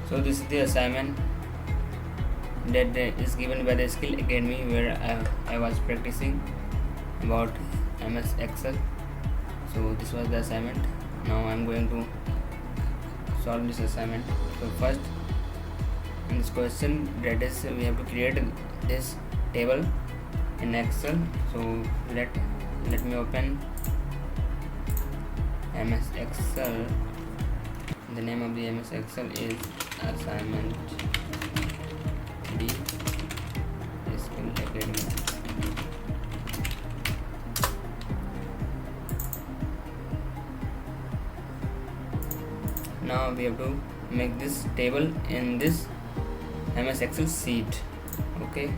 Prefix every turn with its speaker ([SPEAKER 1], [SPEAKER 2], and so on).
[SPEAKER 1] So this is the assignment that is given by the Skill Academy, where I was practicing about MS Excel. So this was the assignment. Now I am going to solve this assignment. So first, in this question, that is, we have to create this table in Excel. So let me open MS Excel. The name of the MS Excel is assignment B Skill Academy. Now we have to make this table in this MS Excel sheet. Okay,